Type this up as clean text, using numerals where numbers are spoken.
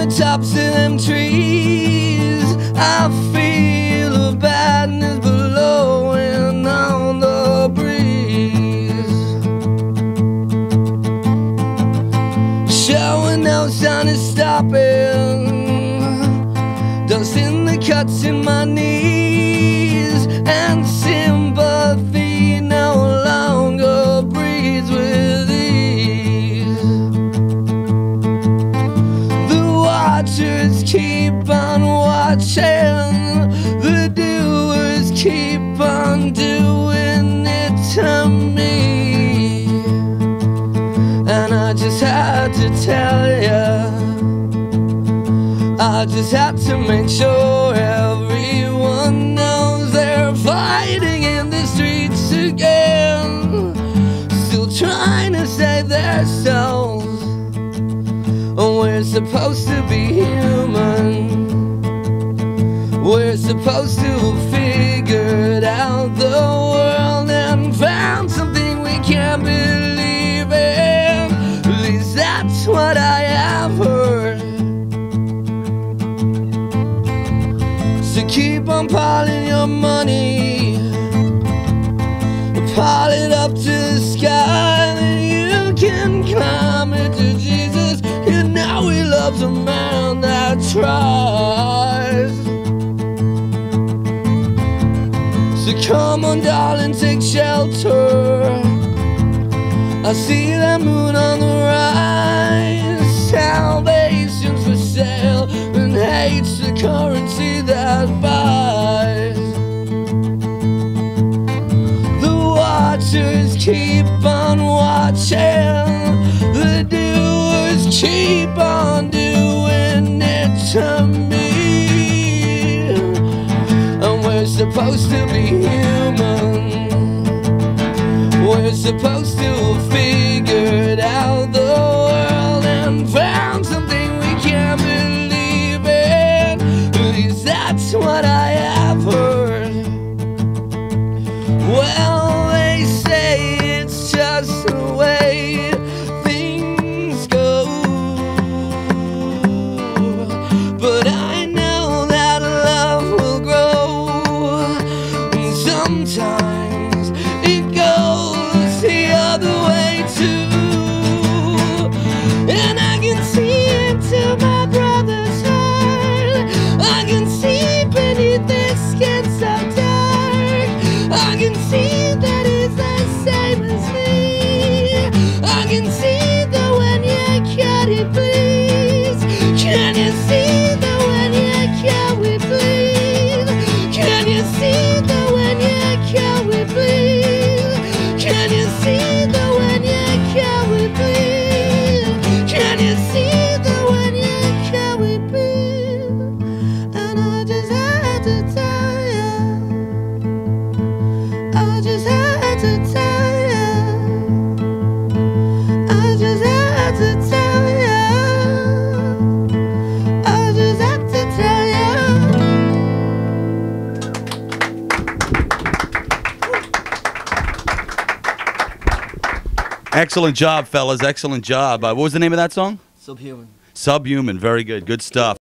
tops of them trees, I feel the badness blowing on the breeze. Showing no sign of stopping, dust in the cuts in my knees, and sympathy no longer breathes with ease. The watchers keep on watching, the doers keep on doing it to me. And I just had to tell you, I just had to make sure everyone knows they're fighting in the streets again, still trying to save their souls. We're supposed to be human, we're supposed to have figured out the world and found something we can't believe in. At least that's what I have heard. So keep on piling your money, pile it up to the sky, then you can climb it to Jesus. You know he loves a man that tries. So come on darling, take shelter, I see the moon on the rise. Salvation's for sale, and hate's the currency that buys. The watchers keep on watching, the doers keep on doing it to me. And we're supposed to be human, we're supposed to have figured out the world and found something we can't believe in. At least that's what I have heard. Well, they say it's just the way things go, but I know that love will grow, and sometimes it goes the other way too. And I can see into my brother's heart, I can see beneath his skin so dark, I can see that he's the same as me, I can see that when you can he please. Can you see that when you can we bleed? Can you see that when you can we bleed? Can you see that when you can we bleed? Can you see that when you can we bleed? And I just had to tell you, I just had to tell you, I just had to tell you, I just had to tell you. Excellent job, fellas. Excellent job. What was the name of that song? Subhuman. Subhuman. Very good. Good stuff.